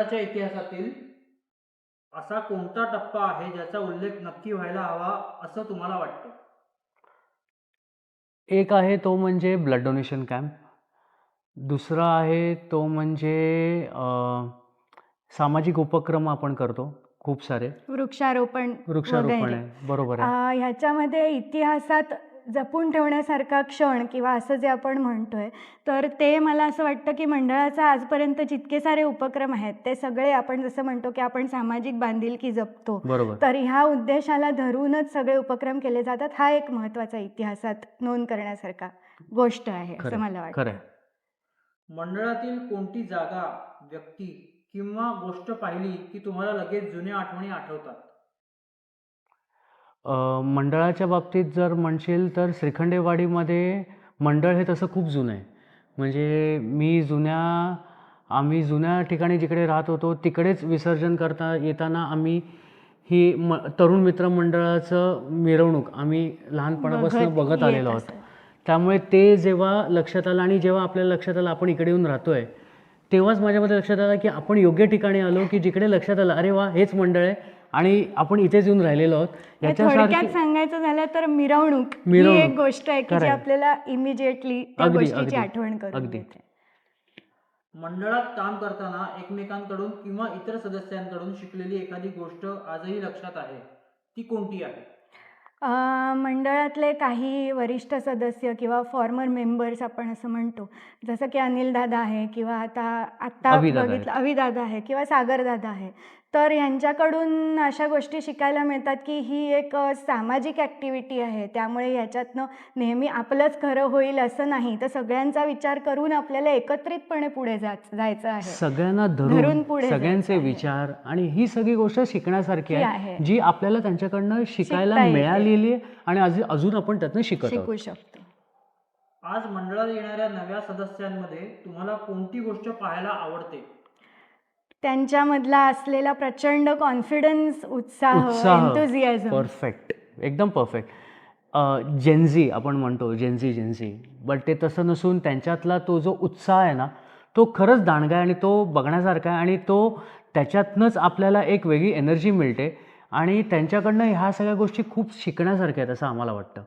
मंडळाच्या इतिहासातील असा कोणता टप्पा आहे ज्याचा उल्लेख नक्की व्हायला हवा असं तुम्हाला वाटतं? एक आहे तो म्हणजे ब्लड डोनेशन कॅम्प. दुसरा आहे तो म्हणजे सामाजिक उपक्रम आपण करतो खूप सारे. वृक्षारोपण वृक्षारोपण वगैरे. आहे, बरोबर आहे. ह्याच्यामध्ये इतिहासात जपून ठेवण्यासारखा क्षण किंवा असं जे आपण म्हणतोय, तर ते मला असं वाटतं की मंडळाचा आजपर्यंत जितके सारे उपक्रम आहेत ते सगळे आपण जसं म्हणतो की आपण सामाजिक बांधिलकी जपतो, बरोबर. तर ह्या उद्देशाला धरूनच सगळे उपक्रम केले जातात. हा एक महत्त्वाचा इतिहासात नोंद करण्यासारखा गोष्ट आहे असं मला वाटतं. खरं आहे. मंडळातील कोणती जागा, व्यक्ती किंवा गोष्ट पाहिली की तुम्हाला लगेच जुन्या आठवणी आठवतात? मंडळाच्या बाबतीत जर म्हणशील तर श्रीखंडेवाडीमध्ये मंडळ हे तसं खूप जुनं आहे. म्हणजे आम्ही जुन्या ठिकाणी जिकडे राहत होतो तिकडेच विसर्जन करता येताना आम्ही ही तरुण मित्र मंडळाचं मिरवणूक आम्ही लहानपणापासून बघत आलेलो आहोत. त्यामुळे ते जेव्हा लक्षात आलं आणि जेव्हा आपल्याला लक्षात आलं आपण इकडे येऊन राहतोय, तेव्हाच माझ्यामध्ये लक्षात आलं की आपण योग्य ठिकाणी आलो, की जिकडे लक्षात आलं अरे वा हेच मंडळ आहे आणि आपण इथेच येऊन राहिलेलो आहोत. थोडक्यात सांगायचं झालं तर मिरवणूक ही एक गोष्ट आहे की जी आपल्याला इमिजिएटली त्या गोष्टीची आठवण करून देते. मंडळात काम करताना एकमेकांकडून किंवा इतर सदस्यांकडून शिकलेली एखादी गोष्ट आजही लक्षात आहे, ती कोणती आहे? मंडळातले काही वरिष्ठ सदस्य किंवा फॉर्मर मेंबर्स आपण असं म्हणतो, जसं की अनिल दादा आहे किंवा आत्ता बघितलं अविदादा आहे किंवा सागर दादा आहे, तर यांच्याकडून अशा गोष्टी शिकायला मिळतात की ही एक सामाजिक ॲक्टिव्हिटी आहे. त्यामुळे याच्यातनं नेहमी आपलंच खरं होईल असं नाही, तर सगळ्यांचा विचार करून आपल्याला एकत्रितपणे पुढे जायचं आहे. सगळ्यांना धरून पुढे सगळ्यांचे विचार आणि ही सगळी गोष्ट शिकण्यासारखी आहे, जी आपल्याला त्यांच्याकडनं शिकायला मिळालेली आहे आणि अजून आपण त्यातनं शिकू शकतो. आज मंडळात येणाऱ्या नव्या सदस्यांमध्ये तुम्हाला कोणती गोष्ट पाहायला आवडते? त्यांच्यामधला असलेला प्रचंड कॉन्फिडन्स, उत्साह, एन्थुझियाझम. परफेक्ट, एकदम परफेक्ट. जेनझी आपण म्हणतो, जेनझी, बट ते तसं नसून त्यांच्यातला तो जो उत्साह आहे ना, तो खरंच दांडगा आहे आणि तो बघण्यासारखा आहे आणि त्याच्यातनंच आपल्याला एक वेगळी एनर्जी मिळते आणि त्यांच्याकडनं ह्या सगळ्या गोष्टी खूप शिकण्यासारख्या आहेत असं आम्हाला वाटतं.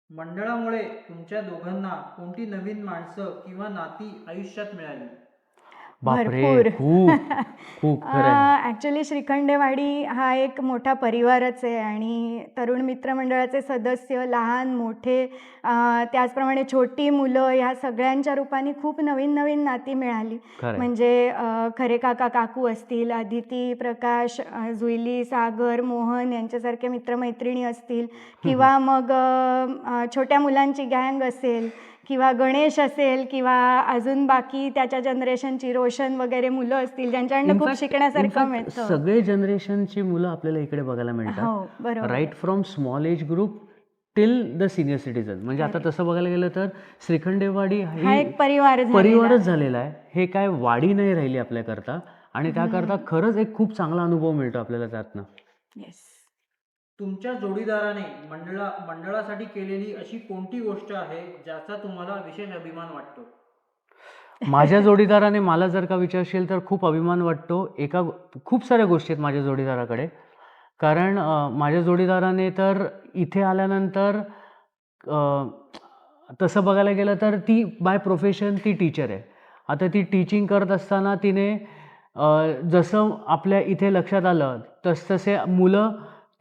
मंडळामुळे तुमच्या दोघांना कोणती नवीन माणसं किंवा नाती आयुष्यात मिळाली? भरपूर. खूप ॲक्च्युली श्रीखंडेवाडी हा एक मोठा परिवारच आहे आणि तरुण मित्र मंडळाचे सदस्य लहान मोठे, त्याचप्रमाणे छोटी मुलं, ह्या सगळ्यांच्या रूपाने खूप नवीन नवीन नाती मिळाली. म्हणजे खरे काका काकू असतील, अदिती, प्रकाश, जुईली, सागर, मोहन यांच्यासारखे मित्रमैत्रिणी असतील किंवा मग छोट्या मुलांची गँग असेल किंवा गणेश असेल किंवा अजून बाकी त्याच्या जनरेशनची रोशन वगैरे मुलं असतील ज्यांच्याकडनं खूप शिकण्यासारखं मिळतं. सगळे जनरेशनची मुलं आपल्याला इकडे बघायला मिळतात, right from small age group till the senior citizen. म्हणजे आता तसं बघायला गेलं तर श्रीखंडेवाडी हा एक परिवारच झालेला आहे. हे काय वाडी नाही राहिली आपल्याकरता आणि त्याकरता खरंच एक खूप चांगला अनुभव मिळतो आपल्याला त्यातनं. तुमच्या जोडीदाराने मंडळासाठी केलेली अशी कोणती गोष्ट आहे ज्याचा तुम्हाला विशेष अभिमान वाटतो? माझ्या जोडीदाराने मला जर का विचारशील तर खूप अभिमान वाटतो. खूप साऱ्या गोष्टी आहेत माझ्या जोडीदाराकडे. कारण माझ्या जोडीदाराने तर इथे आल्यानंतर तसं बघायला गेलं तर ती बाय प्रोफेशन ती टीचर आहे. आता ती टीचिंग करत असताना तिने जसं आपल्या इथे लक्षात आलं तसतसे मुलं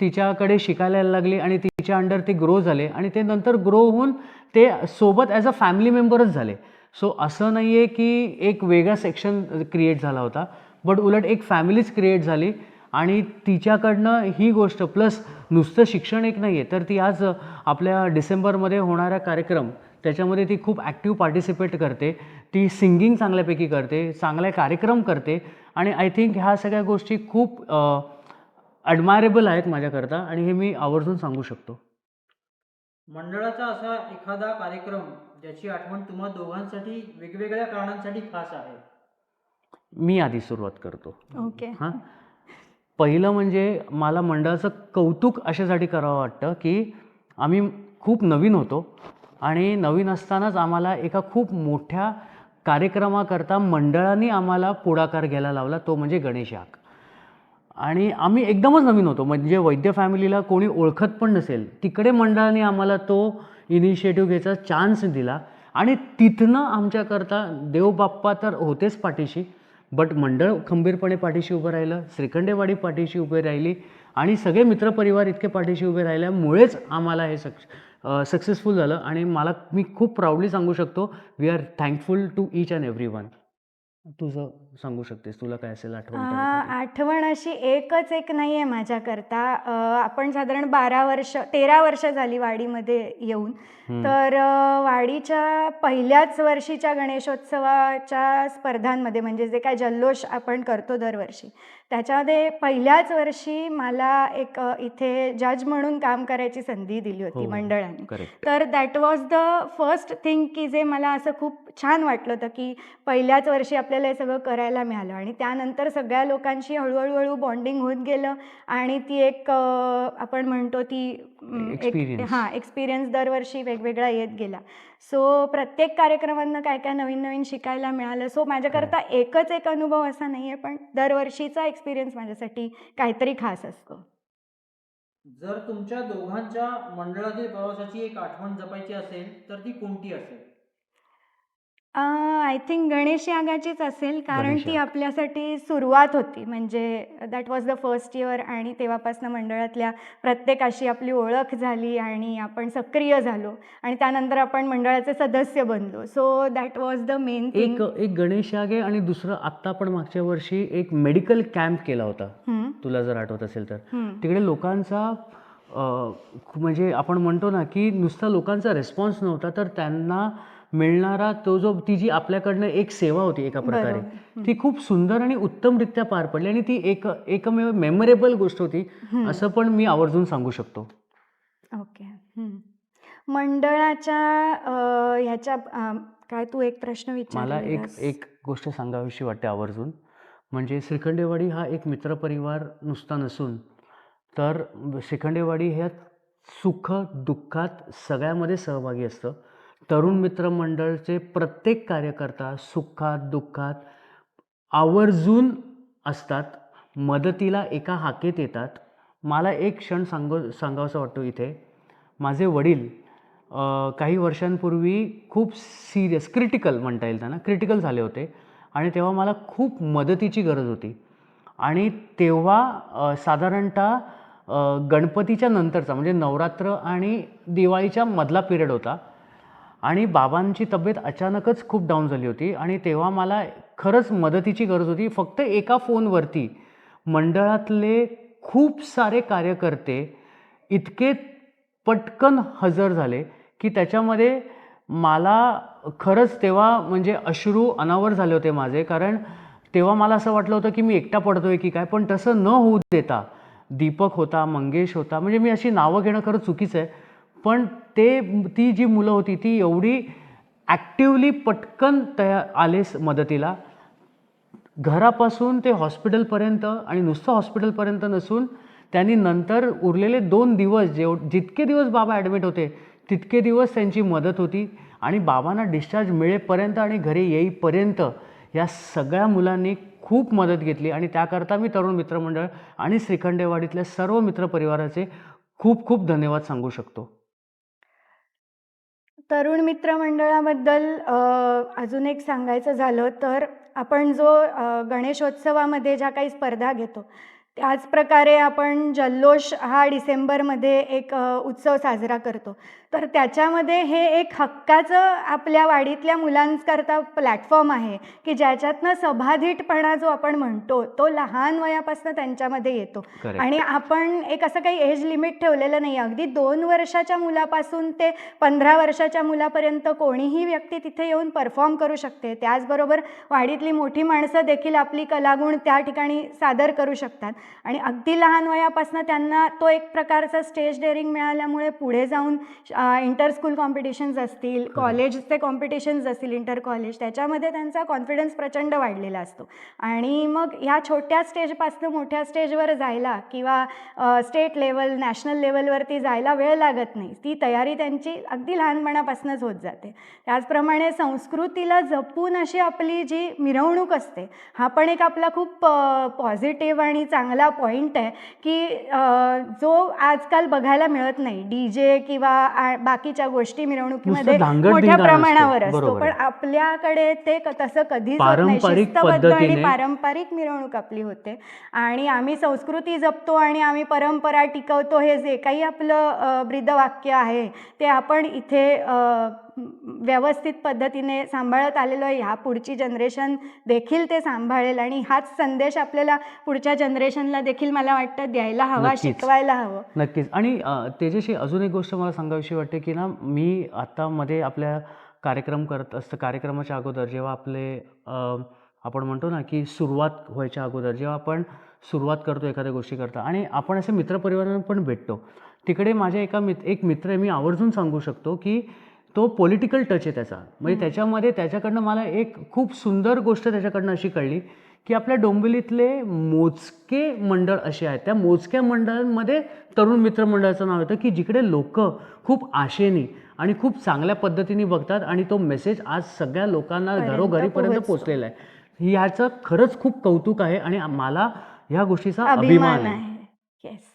तिच्याकडे शिकायला यायला लागली आणि तिच्या अंडर ते ग्रो झाले आणि ते नंतर ग्रो होऊन ते सोबत ॲज अ फॅमिली मेंबरच झाले. सो असं नाही आहे की एक वेगळा सेक्शन क्रिएट झाला होता, बट उलट एक फॅमिलीच क्रिएट झाली आणि तिच्याकडनं ही गोष्ट प्लस नुसतं शिक्षण एक नाही आहे तर ती आज आपल्या डिसेंबरमध्ये होणारा कार्यक्रम त्याच्यामध्ये ती खूप ॲक्टिव्ह पार्टिसिपेट करते. ती सिंगिंग चांगल्यापैकी करते, चांगले कार्यक्रम करते आणि आय थिंक ह्या सगळ्या गोष्टी खूप ॲडमायरेबल आहेत माझ्याकरता आणि हे मी आवर्जून सांगू शकतो. मंडळाचा असा एखादा कार्यक्रम ज्याची आठवण तुम्हा दोघांसाठी वेगवेगळ्या कारणांसाठी खास आहे? मी आधी सुरुवात करतो. ओके. पहिलं म्हणजे मला मंडळाचं कौतुक अशासाठी करावं वाटतं की आम्ही खूप नवीन होतो आणि नवीन असतानाच आम्हाला एका खूप मोठ्या कार्यक्रमाकरता मंडळाने आम्हाला पुढाकार घ्यायला लावला, तो म्हणजे गणेश याग. आणि आम्ही एकदमच नवीन होतो, म्हणजे वैद्य फॅमिलीला कोणी ओळखत पण नसेल, तिकडे मंडळाने आम्हाला तो इनिशिएटिव्ह घ्यायचा चान्स दिला. आणि तिथनं आमच्याकरता देवबाप्पा तर होतेच पाठीशी, बट मंडळ खंबीरपणे पाठीशी उभं राहिलं, श्रीखंडेवाडी पाठीशी उभी राहिली आणि सगळे मित्रपरिवार इतके पाठीशी उभे राहिल्यामुळेच आम्हाला हे सक्सेसफुल झालं. आणि मी खूप प्राऊडली सांगू शकतो, we are thankful to each and every one. तुझं सांगू शकतेस, तुला काय असेल आठवण त्याबद्दल? आठवण अशी एकच एक नाही आहे माझ्याकरता. आपण साधारण 13 वर्ष झाली वाडीमध्ये येऊन. तर वाडीच्या पहिल्याच वर्षीच्या गणेशोत्सवाच्या स्पर्धांमध्ये, म्हणजे जे काय जल्लोष आपण करतो दरवर्षी, त्याच्यामध्ये पहिल्याच वर्षी मला एक इथे जज म्हणून काम करायची संधी दिली होती हो, मंडळाने. करेक्ट. तर that was the first thing की जे मला असं खूप छान वाटलं होतं की पहिल्याच वर्षी आपल्याला हे सगळं करायला मिळालं. आणि त्यानंतर सगळ्या लोकांशी हळूहळू बॉन्डिंग होत गेलं आणि ती एक आपण म्हणतो ती Experience. एक्सपिरियन्स दरवर्षी वेगवेगळा येत गेला. सो प्रत्येक कार्यक्रमांना काय काय नवीन नवीन शिकायला मिळालं. सो माझ्याकरता एकच एक अनुभव असा नाही आहे, पण दरवर्षीचा एक्सपिरियन्स माझ्यासाठी काहीतरी खास असतो. जर तुमच्या दोघांच्या मंडळातील प्रवासाची एक आठवण जपायची असेल तर ती कोणती असेल? आय थिंक गणेश यागाचीच असेल, कारण गणेश ती याग. आपल्यासाठी सुरुवात होती. म्हणजे that was the first year आणि तेव्हापासून मंडळातल्या प्रत्येकाशी आपली ओळख झाली आणि आपण सक्रिय झालो आणि त्यानंतर आपण मंडळाचे सदस्य बनलो. So that was the main thing. एक गणेश याग आहे आणि दुसरं आत्ता पण मागच्या वर्षी एक मेडिकल कॅम्प केला होता, तुला जर आठवत असेल तर. तिकडे लोकांचा म्हणजे आपण म्हणतो ना की नुसता लोकांचा रिस्पॉन्स नव्हता, तर त्यांना मिळणारा ती जी आपल्याकडनं एक सेवा होती एका प्रकारे, ती खूप सुंदर आणि उत्तमरित्या पार पडली आणि ती एकमेव मेमोरेबल गोष्ट होती, असं पण मी आवर्जून सांगू शकतो. ओके. मंडळाच्या ह्याच्या काय तू एक प्रश्न मला विचारलेलास. एक गोष्ट सांगावीशी वाटते आवर्जून, म्हणजे श्रीखंडेवाडी हा एक मित्रपरिवार नुसता नसून, तर श्रीखंडेवाडी ह्या सुख दुःखात सगळ्यामध्ये सहभागी असतं. तरुण मित्र मंडळचे प्रत्येक कार्यकर्ता सुखात दुःखात आवर्जून असतात, मदतीला एका हाकेत येतात. मला एक क्षण सांगावासा वाटतो इथे. माझे वडील काही वर्षांपूर्वी खूप सिरियस क्रिटिकल म्हणता येईल त्यांना, क्रिटिकल झाले होते आणि तेव्हा मला खूप मदतीची गरज होती. आणि तेव्हा साधारणतः गणपतीच्या नंतरचा, म्हणजे नवरात्र आणि दिवाळीच्या मधला पिरियड होता आणि बाबांची तब्येत अचानकच खूप डाऊन झाली होती आणि तेव्हा मला खरंच मदतीची गरज होती. फक्त एका फोनवरती मंडळातले खूप सारे कार्यकर्ते इतके पटकन हजर झाले की त्याच्यामध्ये मला खरंच तेव्हा म्हणजे अश्रू अनावर झाले होते माझे. कारण तेव्हा मला असं वाटलं होतं की मी एकटा पडतोय की काय, पण तसं न होऊ देता दीपक होता, मंगेश होता, म्हणजे मी अशी नावं घेणं खरंच चुकीचं आहे, पण ती जी मुलं होती ती एवढी ॲक्टिवली पटकन आले मदतीला. घरापासून ते हॉस्पिटलपर्यंत, आणि नुसतं हॉस्पिटलपर्यंत नसून त्यांनी नंतर उरलेले 2 दिवस जितके दिवस बाबा ॲडमिट होते तितके दिवस त्यांची मदत होती. आणि बाबांना डिस्चार्ज मिळेपर्यंत आणि घरी येईपर्यंत या सगळ्या मुलांनी खूप मदत घेतली आणि त्याकरता मी तरुण मित्रमंडळ आणि श्रीखंडेवाडीतल्या सर्व मित्रपरिवाराचे खूप खूप धन्यवाद सांगू शकतो. तरुण मित्रमंडळाबद्दल अजून एक सांगायचं झालं तर आपण जो गणेशोत्सवामध्ये ज्या काही स्पर्धा घेतो त्याच प्रकारे आपण जल्लोष हा डिसेंबरमध्ये एक उत्सव साजरा करतो. तर त्याच्यामध्ये हे एक हक्काचं आपल्या वाडीतल्या मुलांकरता प्लॅटफॉर्म आहे की ज्याच्यातनं सभाधीटपणा जो आपण म्हणतो तो लहान वयापासून त्यांच्यामध्ये येतो. Correct. आणि आपण एक असं काही एज लिमिट ठेवलेलं नाही. अगदी 2 वर्षाच्या मुलापासून ते 15 वर्षाच्या मुलापर्यंत कोणीही व्यक्ती तिथे येऊन परफॉर्म करू शकते. त्याचबरोबर वाडीतली मोठी माणसं देखील आपली कलागुण त्या ठिकाणी सादर करू शकतात. आणि अगदी लहान वयापासून त्यांना तो एक प्रकारचा स्टेज डेअरिंग मिळाल्यामुळे पुढे जाऊन इंटर स्कूल कॉम्पिटिशन्स असतील, कॉलेजचे कॉम्पिटिशन्स असतील, इंटर कॉलेज, त्याच्यामध्ये त्यांचा कॉन्फिडन्स प्रचंड वाढलेला असतो. आणि मग ह्या छोट्या स्टेजपासून मोठ्या स्टेजवर जायला किंवा स्टेट लेवल, नॅशनल लेवलवरती जायला वेळ लागत नाही. ती तयारी त्यांची अगदी लहानपणापासूनच होत जाते. त्याचप्रमाणे संस्कृतीला जपून अशी आपली जी मिरवणूक असते, हा पण एक आपला खूप पॉझिटिव्ह आणि चांगला पॉईंट आहे की जो आजकाल बघायला मिळत नाही. DJ किंवा बाकीच्या गोष्टी मिरवणुकीमध्ये नुसतं धांगड मोठ्या धिंगाणा असतो. प्रमाणावर असतो, बरोबर पण आहे. आपल्याकडे ते तसं कधीच होत नाही. पारंपरिक शिस्तबद्ध आणि पद्धतीने पारंपरिक मिरवणूक आपली होते आणि आम्ही संस्कृती जपतो आणि आम्ही परंपरा टिकवतो, हे जे काही आपलं ब्रीदवाक्य आहे ते आपण इथे व्यवस्थित पद्धतीने सांभाळत आलेलो आहे. ह्या पुढची जनरेशन देखील ते सांभाळेल आणि हाच संदेश आपल्याला पुढच्या जनरेशनला देखील मला वाटतं द्यायला हवा, नक्कीच. शिकवायला हवं. नक्कीच. आणि तेजस्वी, अजून एक गोष्ट मला सांगावीशी वाटते की ना, मी आता मध्ये आपल्या कार्यक्रम करत असतं, कार्यक्रमाच्या अगोदर जेव्हा आपले आपण म्हणतो ना की सुरुवात व्हायच्या अगोदर जेव्हा आपण सुरुवात करतो एखाद्या गोष्टी करता आणि आपण असे मित्रपरिवारांना पण भेटतो, तिकडे माझ्या एक मित्र आहे, मी आवर्जून सांगू शकतो की तो पॉलिटिकल टच आहे त्याचा. म्हणजे त्याच्यामध्ये त्याच्याकडनं मला एक खूप सुंदर गोष्ट त्याच्याकडनं अशी कळली की आपल्या डोंबिवलीतले मोजके मंडळ असे आहेत, त्या मोजक्या मंडळांमध्ये तरुण मित्र मंडळाचं नाव येतं की जिकडे लोक खूप आशेने आणि खूप चांगल्या पद्धतीने बघतात आणि तो मेसेज आज सगळ्या लोकांना घरोघरीपर्यंत पोचलेला आहे. ह्याचं खरंच खूप कौतुक आहे आणि मला ह्या गोष्टीचा अभिमान आहे. येस.